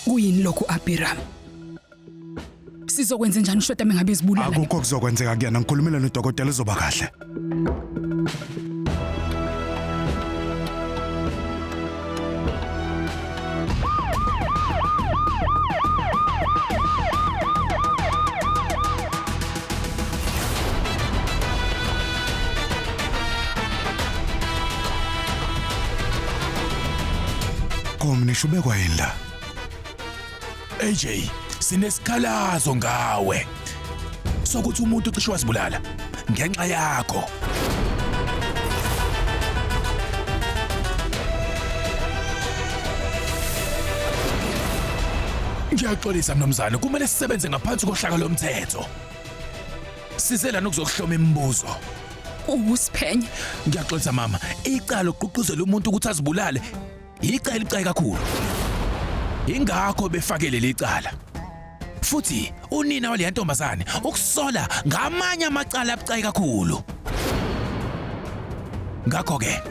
Kuyini lokhu Abiram? Sizokwenza njani uShota mengabe ezibulala? Akukho kuzokwenzeka kuyena, ngikhulumile nodokotela uzoba kahle. Nisho ubekwa yini la? AJ, sinesikhalazo ngawe. Sokuthi umuntu ucishe wasibulala ngenxa yakho. Ngiyaxolisa mnumzane, kumele sisebenze ngaphansi kohlaka lomthetho. Sizela nokuzohloma imibuzo. Usiphenye. Ngiyaxolisa mama, icala uqhuquzela umuntu ukuthi azibulale. Icala licayi kakhulu. Ingakho befakele lecala. Futhi unina wale ntombazane ukusola ngamanye amacala abucayi kakhulu. Ngakho ke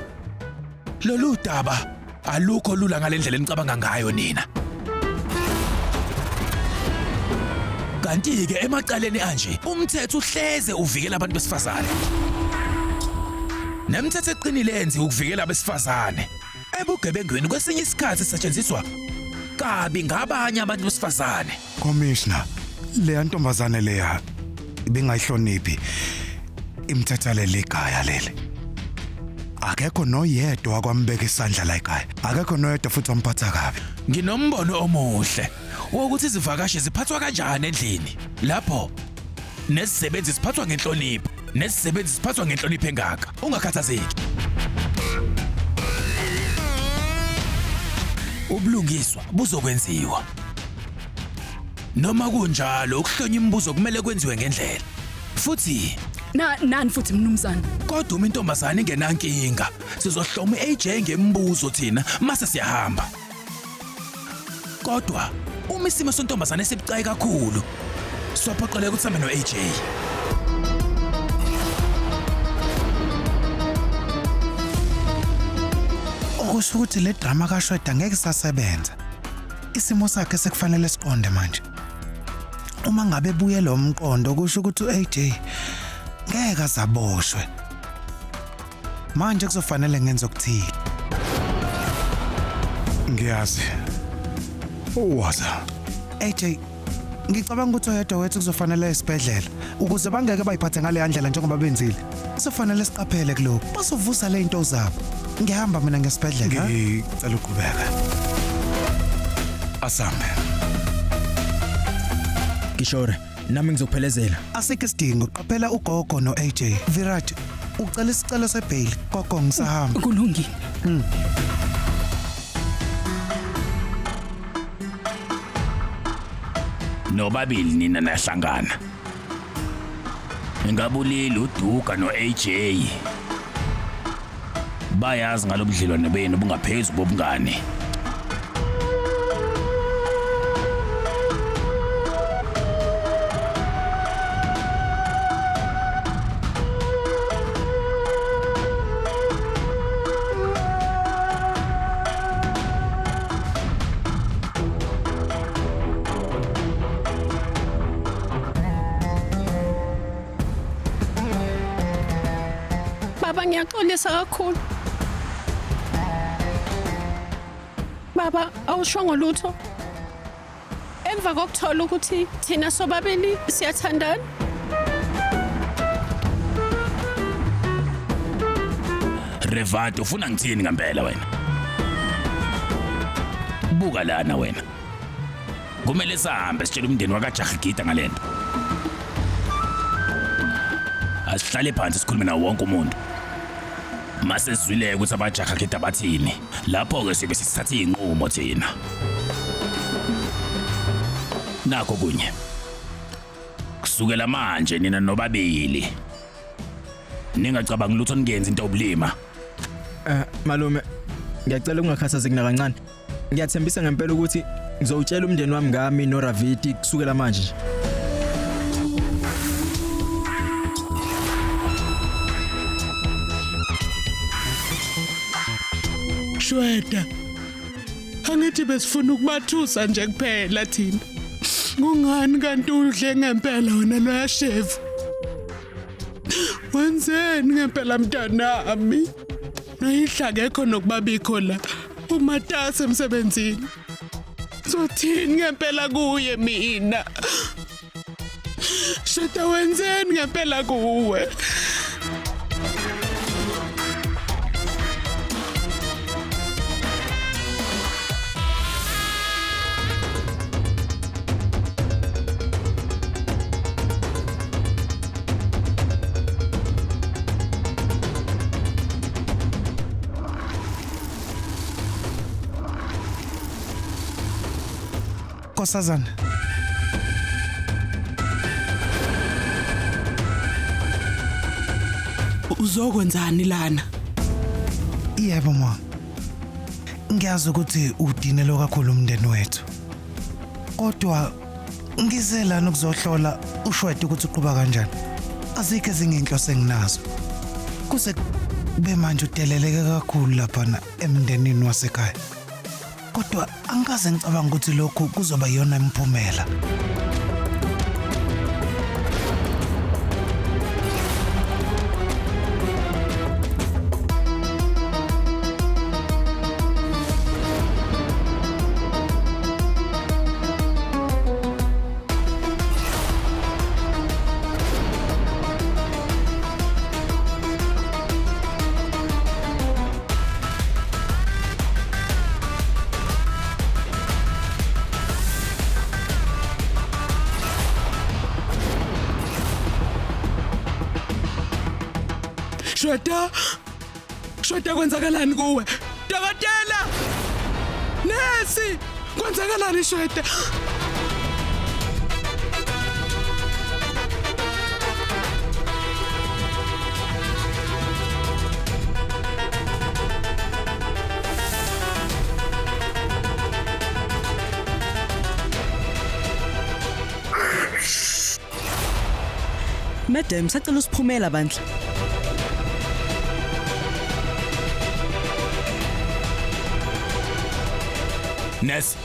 lolu daba alukho lula ngalendlela enicabanga ngayo nina. Kanti ke emacaleni anje umthetho uhleze uvikela abantu besifazane. Nemthetho eqinile enzi ukuvikela abesifazane. Ebugebengweni kwesinye isikhathi sisetshenziswa kabi ngabanye abantu besifazane. Commissioner, le ntombazane leya ibingayihloniphi imithetho leli ekhaya leli. Akekho noyedwa wakwambeka isandla la ekhaya. Akekho noyedwa futhi wamphatha kabi. Nginombono omuhle wokuthi izivakashi ziphathwa kanjani endlini. Lapho nesisebenzi siphathwa ngenhlonipho, nesisebenzi siphathwa ngenhlonipho engaka. Ungakhathazeki. Ubulungiswa buzokwenziwa. Noma kunjalo ukuhlonya imibuzo kumele kwenziwe ngendlela. Futhi nani futhi mnumzane. Kodwa uma intombazane ingenankinga, sizohloma uAJ ngemibuzo thina mase siyahamba. Kodwa uma isimo sentombazane sibucayi kakhulu, siyaphoqeleka ukuthi sihambe noAJ. Okusho ukuthi le drama kaShweta ngeke isasebenza. Isimo sakhe sekufanele siqonde manje. Uma ngabe buye lo mqondo kusho ukuthi uAJ ngeke azaboshwe. Manje kuzofanele ngenze okuthile. Ngiyazi. Uwaza. AJ, ngicabanga ukuthi oyedwa wethu kuzofanele esibhedlela ukuze bangeke bayiphathe ngale ndlela njengoba benzile. Kuzofanele siqaphele kuloko. Basovusa le into zabo. Ngihamba mina ngesibhedlela. Ngicela uqhubeka. Asambe. Kishore, nami ngizokuphelezela. Asikho isidingo, qaphela ugogo noAJ. Virat, ucela isicelo sebail. Gogo ngisahamba. Kulungile. Nobabili nina nahlangana. Ngabulile uDuka noAJ. Bayazi ngalobudlelwane benu bungaphezulu bobungane. Baba ngiyaxolisa kakhulu. Baba awushongo lutho. Emva kokuthola ukuthi thina sobabili siyathandana. Revat ufuna ngithini ngempela wena? Buka lana wena. Kumele sihambe sitshela umndeni wakaJahagita ngalento. Asihlale phansi sikhulume nawo wonke umuntu. Mase sizwile ukuthi abaJahagita bathini. Lapho ke sibe sisithatha izinqumo thina. Nakho kunye. Kusukela manje nina nobabili. Ningacabanga lutho ningenza into obulima. Malume, ngiyacela ungakhathazeki nakancane. Ngiyathembisa ngempela ukuthi ngizowutshela umndeni wami ngami noRaviti kusukela manje. Shweta. Angithi besifuna ukubathusa nje kuphela thina. Kungani kanti udle ngempela wena loya chef? Wenzeni ngempela mntanami? Nayihla ngekho nokubabikho la. Umatasa emsebenzini. Sothini ngempela kuye mina? Shada wenzeni ngempela kuwe? Nkosazana. Uzokwenzani lana? Yebo ma. Ngiyazi ukuthi udinelo kakhulu umndeni wethu. Kodwa ngizelana ukuzohlola ushwede ukuthi uqhuba kanjani. Azikho ezinye inhloso enginazo. Kuze kube manje udeleleke kakhulu lapha emndenini wasekhaya. Kodwa angikaze ngicabanga ukuthi lokho kuzoba yona imphumela. Shweta kwenzakalani kuwe? Dokotela! Nesi! Kwenzakalani Shweta? Madam, sacela usiphumela bandla. Nesi,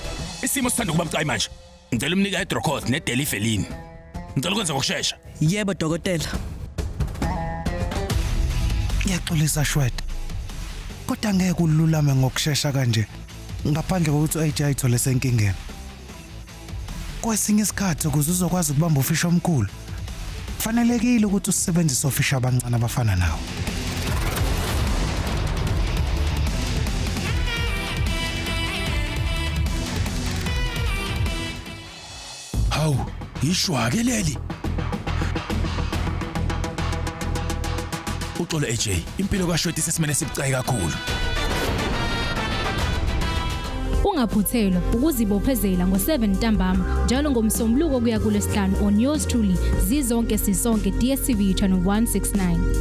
isimo sithanda ukuba bucayi manje. Ngicela umnika iDrocos neDelifeline. Ngicela ukwenza ngokusheshsha. Yebo dokotela. Ngiyaxolisa Shweta. Kodwa ngeke ululame ngokusheshsha kanje ngaphandle kokuthi uAJ ayithole senkingeni. Kwesinye isikhathi ukuze uzokwazi ukubamba ufisha omkhulu. Kufanelekile ukuthi usebenzise ofisha abancane abafana nawe. Hawu, ishwa ke leli. Uxolo AJ, impilo kaShweta isesimene sibucayi kakhulu. Ungaphuthelwa ukuzibophezela ngo7 ntambama njalo ngomsombuluko kuya kuLwesihlanu on yours truly zizonke sisonke DStv channel 169.